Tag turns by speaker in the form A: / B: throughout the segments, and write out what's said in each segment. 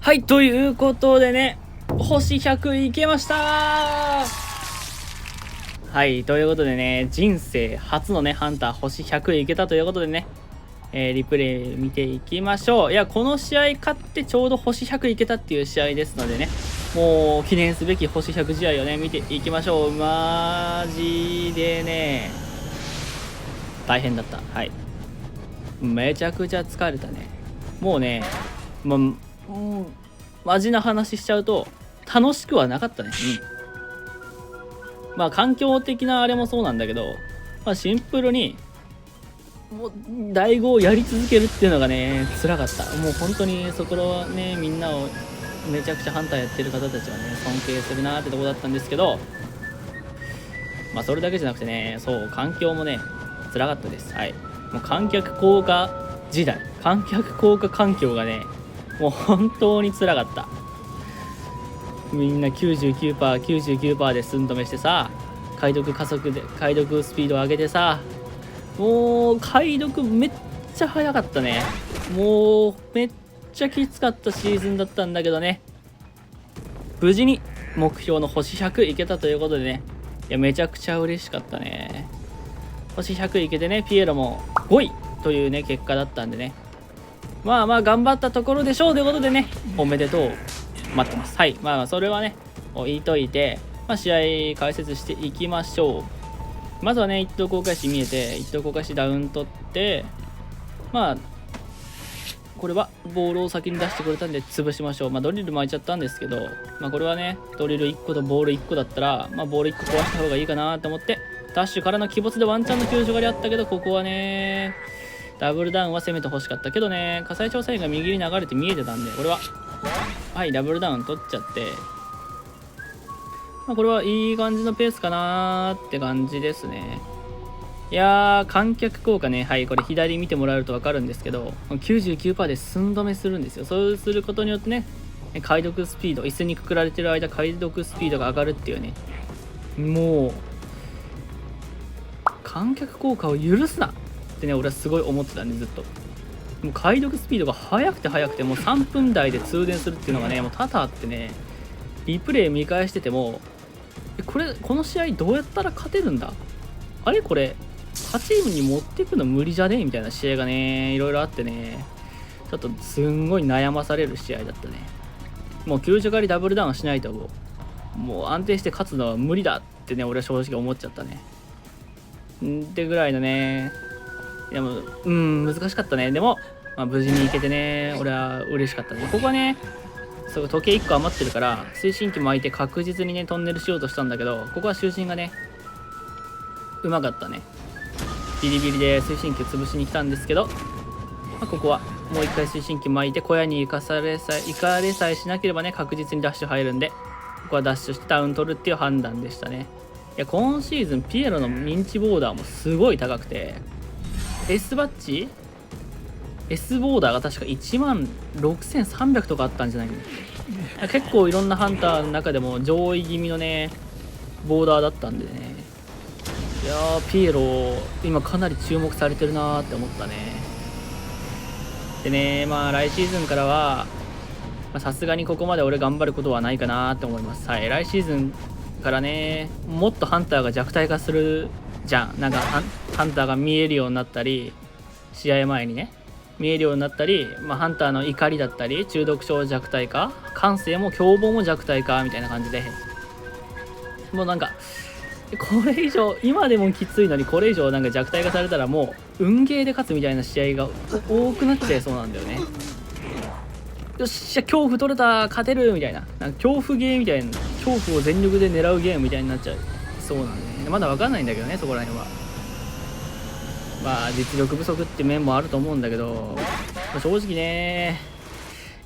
A: はい、ということでね、星100いけましたー。はい、ということでね、人生初のね、ハンター星100いけたということでね、リプレイ見ていきましょう。いや、この試合勝ってちょうど星100いけたっていう試合ですのでね、もう記念すべき星100試合をね、見ていきましょう。マジでね、大変だった。はい。めちゃくちゃ疲れたね。もうね、マジな話しちゃうと楽しくはなかったね。まあ環境的なあれもそうなんだけど、まあ、シンプルにもう第5をやり続けるっていうのがね辛かった。もう本当にそこはね、みんなをめちゃくちゃハンターやってる方たちはね尊敬するなーってとこだったんですけど、まあそれだけじゃなくてね、そう環境もね辛かったです。はい。もう観客効果時代、観客効果環境がねもう本当に辛かった。みんな 99% で寸止めしてさ、解読加速で解読スピード上げてさ、もう解読めっちゃ早かったね。もうめっちゃきつかったシーズンだったんだけどね、無事に目標の星100いけたということでね、いやめちゃくちゃ嬉しかったね。星100いけてね、ピエロも5位というね結果だったんでね、まあまあ頑張ったところでしょうということでね、おめでとう待ってます。はい。まあそれはね置いといて、まあ、試合解説していきましょう。まずはね、一等航海士見えて、一等航海士ダウン取って、まあこれはボールを先に出してくれたんで潰しましょう。まあドリル巻いちゃったんですけど、まあこれはねドリル1個とボール1個だったら、まあボール1個壊した方がいいかなと思って、ダッシュからの鬼没でワンチャンの救助狩りあったけど、ここはねダブルダウンは攻めて欲しかったけどね、火災調査員が右に流れて見えてたんで、これははいダブルダウン取っちゃって、まあ、これはいい感じのペースかなーって感じですね。いやー観客効果ね、はい、これ左見てもらえると分かるんですけど 99% で寸止めするんですよ。そうすることによってね、解読スピード、一斉にくくられてる間解読スピードが上がるっていうね、もう観客効果を許すなってね俺はすごい思ってたんで、ずっともう解読スピードが速くて速くて、もう3分台で通電するっていうのがねもう多々あってね、リプレイ見返しててもこの試合どうやったら勝てるんだ、あれこれ勝チームに持っていくの無理じゃねみたいな試合がねいろいろあってね、ちょっとすんごい悩まされる試合だったね。もう救助狩りダブルダウンしないともう安定して勝つのは無理だってね俺は正直思っちゃったね。ってぐらいのね、でも難しかったね。でも、まあ、無事に行けてね俺は嬉しかったね。ここはねそう時計1個余ってるから推進機巻いて確実にねトンネルしようとしたんだけど、ここは囚人がねうまかったね。ビリビリで推進機を潰しに来たんですけど、まあ、ここはもう一回推進機巻いて小屋に行かれさえしなければね確実にダッシュ入るんで、ここはダッシュしてダウン取るっていう判断でしたね。いや今シーズンピエロのミンチボーダーもすごい高くて、 S バッジ S ボーダーが確か16300とかあったんじゃないの。結構いろんなハンターの中でも上位気味のねボーダーだったんでね、いやーピエロ今かなり注目されてるなーって思ったね。でね、まあ来シーズンからはさすがにここまで俺頑張ることはないかなーって思います。はい、来シーズンからねもっとハンターが弱体化するじゃん。なんかハンターが見えるようになったり、試合前にね見えるようになったり、まあ、ハンターの怒りだったり中毒症弱体化、感性も凶暴も弱体化みたいな感じで、もうなんかこれ以上今でもきついのに、これ以上なんか弱体化されたらもう運ゲーで勝つみたいな試合が多くなっちゃいそうなんだよね。よっしゃ恐怖取れた勝てるみたいな、なんか恐怖ゲーみたいな、恐怖を全力で狙うゲームみたいになっちゃいそうなんで、まだ分かんないんだけどねそこら辺は。まあ実力不足って面もあると思うんだけど、正直ね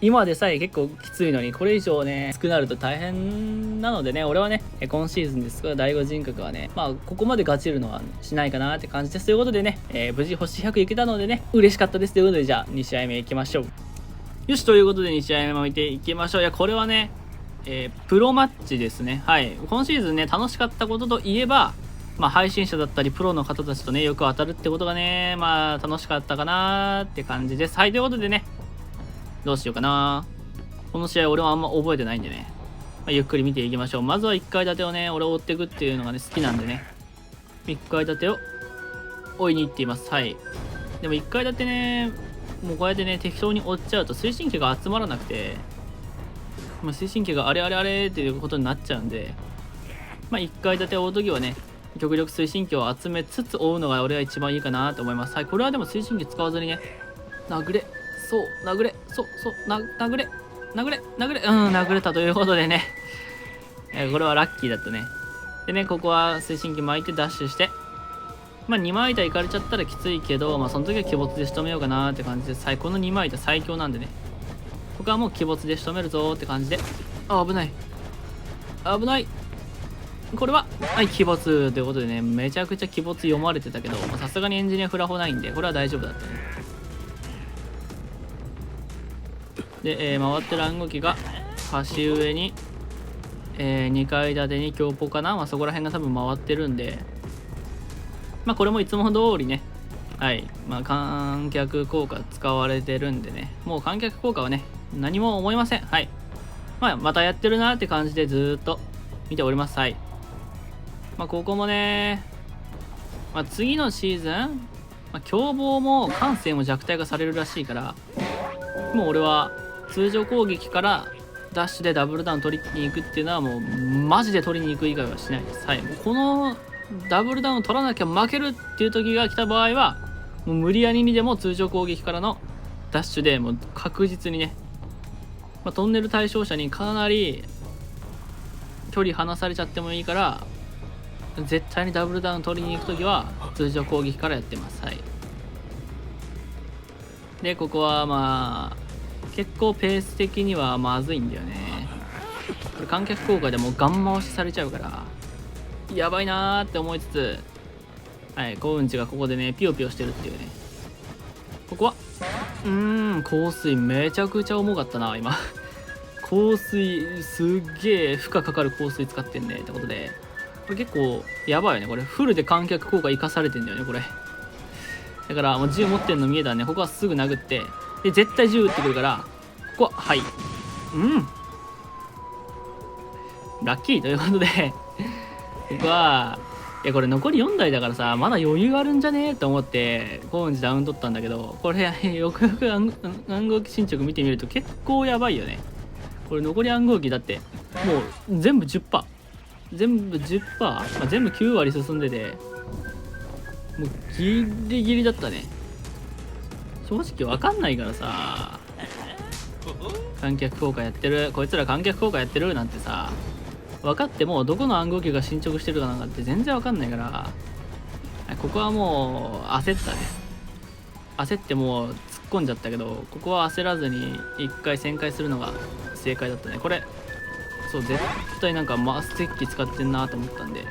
A: 今でさえ結構きついのにこれ以上ね少なると大変なのでね、俺はね今シーズンですが第5人格はねまあここまでガチるのはしないかなって感じです。ということでね、無事星100いけたのでね嬉しかったです。ということでじゃあ2試合目いきましょう。よし、ということで2試合目も見ていきましょう。いやこれはね、プロマッチですね。はい、今シーズンね楽しかったことといえば、まあ、配信者だったりプロの方たちとねよく当たるってことがねまあ楽しかったかなーって感じです。はい、ということでねどうしようかな。この試合俺はあんま覚えてないんでね、ゆっくり見ていきましょう。まずは1階建てをね、俺追っていくっていうのがね、好きなんでね、1階建てを追いに行っています。はい。でも1階建てね、もうこうやってね、適当に追っちゃうと推進機が集まらなくて、推進機があれあれあれっていうことになっちゃうんで、1階建てを追うときはね、極力推進機を集めつつ追うのが俺は一番いいかなと思います。はい、これはでも推進機使わずにね、殴れ、殴れ、殴れ、殴れたということでね、これはラッキーだったね。でね、ここは推進機巻いてダッシュして、2枚板行かれちゃったらきついけど、その時は鬼没で仕留めようかなって感じで、この2枚板最強なんでね、ここはもう鬼没で仕留めるぞって感じで、危ない。これは、はい、鬼没ということでね、めちゃくちゃ鬼没読まれてたけど、さすがにエンジニアフラホないんで、これは大丈夫だったね。で、回ってる暗号機が、橋上に、2階建てに強ポかな、そこら辺が多分回ってるんで、これもいつも通りね、はい、観客効果使われてるんでね、もう観客効果はね、何も思いません。はい。またやってるなって感じでずーっと見ております。はい。ここもね、次のシーズン、凶暴も感性も弱体化されるらしいから、もう俺は通常攻撃からダッシュでダブルダウン取りに行くっていうのはもうマジで取りに行く以外はしないです。はい。もうこのダブルダウン取らなきゃ負けるっていう時が来た場合は、もう無理やりにでも通常攻撃からのダッシュでもう確実にね、トンネル対象者にかなり距離離されちゃってもいいから、絶対にダブルダウン取りに行くときは通常攻撃からやってます。はい。で、ここは結構ペース的にはまずいんだよね。これ観客効果でもうガン回しされちゃうから、やばいなーって思いつつ、はい、幸運値がここでね、ピヨピヨしてるっていうね。ここは、香水めちゃくちゃ重かったな、今。香水、すっげえ負荷かかる香水使ってんねってことで、これ結構やばいよね。これフルで観客効果生かされてんだよね、これ。だからもう銃持ってんの見えたらね、ここはすぐ殴って、で、絶対銃撃ってくるから、ここは、はい。ラッキーということで、ここは、これ残り4台だからさ、まだ余裕あるんじゃねえと思って、幸運寺ダウン取ったんだけど、これ、よくよく暗号機進捗見てみると結構やばいよね。これ残り暗号機だって、もう全部 10%。全部 10%、全部9割進んでて、もうギリギリだったね。正直わかんないからさ、観客効果やってる、こいつら観客効果やってるなんてさ、分かってもどこの暗号機が進捗してるかなんかって全然分かんないから、ここはもう焦ったね。焦ってもう突っ込んじゃったけど、ここは焦らずに1回旋回するのが正解だったね。これそう、絶対なんかステッキ使ってんなと思ったんで、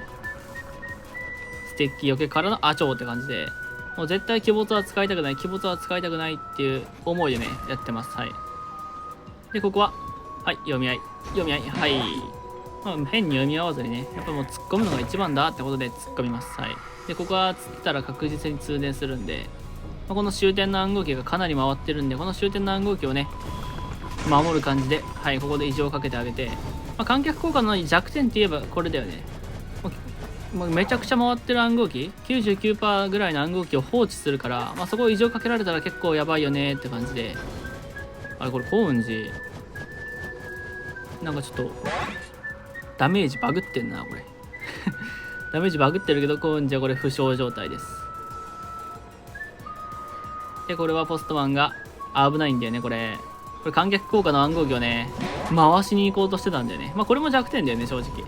A: ステッキ避けからのアチョーって感じで、もう絶対鬼没は使いたくないっていう思いでねやってます。はい。で、ここははい、読み合い、はい。変に読み合わずにね、やっぱもう突っ込むのが一番だってことで突っ込みます。はい。で、ここは突ったら確実に通電するんで、この終点の暗号機がかなり回ってるんで、この終点の暗号機をね、守る感じで、はい、ここで異常をかけてあげて、観客効果の弱点って言えばこれだよね。めちゃくちゃ回ってる暗号機、99% ぐらいの暗号機を放置するから、そこを異常かけられたら結構やばいよねって感じで、あれこれ幸運寺、なんかちょっと、ダメージバグってんな、これ。ダメージバグってるけど、幸運寺はこれ負傷状態です。で、これはポストマンが危ないんだよね、これ観客効果の暗号機をね、回しに行こうとしてたんだよね。これも弱点だよね、正直。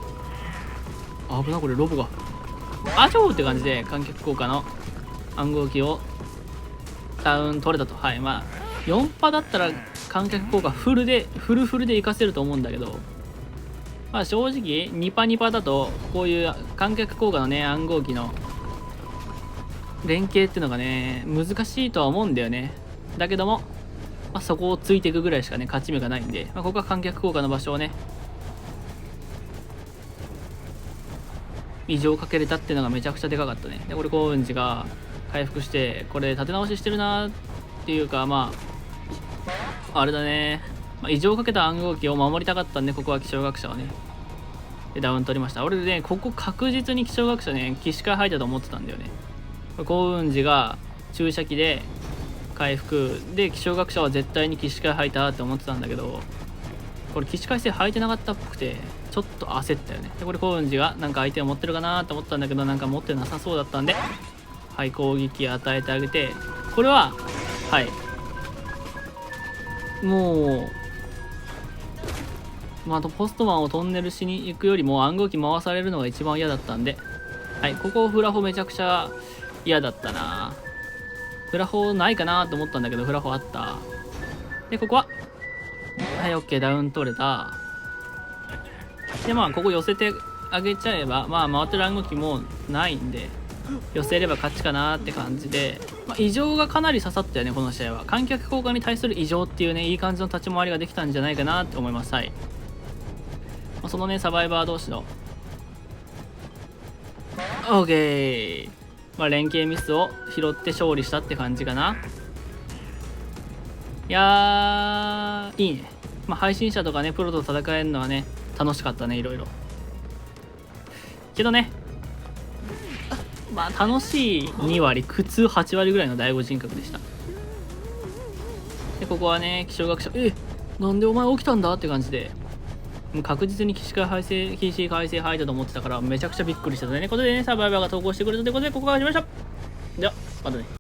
A: 危な、これロボが。あちょーって感じで観客効果の暗号機をダウン取れたと。はい、4パだったら観客効果フルで活かせると思うんだけど、正直2パ2パだとこういう観客効果のね暗号機の連携っていうのがね難しいとは思うんだよね。だけども、そこをついていくぐらいしかね勝ち目がないんで、ここは観客効果の場所をね異常かけれたっていうのがめちゃくちゃでかかったね。で、これ幸運寺が回復して、これ立て直ししてるなっていうか、あれだね、異常をかけた暗号機を守りたかったんで、ここは気象学者はねでダウン取りました。俺ね、ここ確実に気象学者ね、起死回入ったと思ってたんだよね。幸運時が注射器で回復で、気象学者は絶対に起死回入ったって思ってたんだけど、これ起死回生入ってなかったっぽくてちょっと焦ったよね。でこれ幸運時がなんか相手を持ってるかなと思ったんだけど、なんか持ってなさそうだったんで、はい、攻撃与えてあげて、これははいもうあとポストマンをトンネルしに行くよりも暗号機回されるのが一番嫌だったんで、はい、ここフラホめちゃくちゃ嫌だったな。フラホないかなと思ったんだけど、フラホあった。でここははい、OK、ダウン取れた。でここ寄せてあげちゃえば、回ってる暗号機もないんで寄せれば勝ちかなって感じで、異常がかなり刺さったよね、この試合は。観客効果に対する異常っていうね、いい感じの立ち回りができたんじゃないかなって思います。はい。そのね、サバイバー同士の OK、連携ミスを拾って勝利したって感じかな。いやー、いいね。配信者とかね、プロと戦えるのはね、楽しかったね、いろいろ。けどね、楽しい2割、苦痛8割ぐらいの第5人格でした。で、ここはね、気象学者、なんでお前起きたんだって感じで、もう確実に起死回生入ったと思ってたから、めちゃくちゃびっくりしたということでね、サバイバーが投稿してくれたということで、ここが始まりました。では、またね。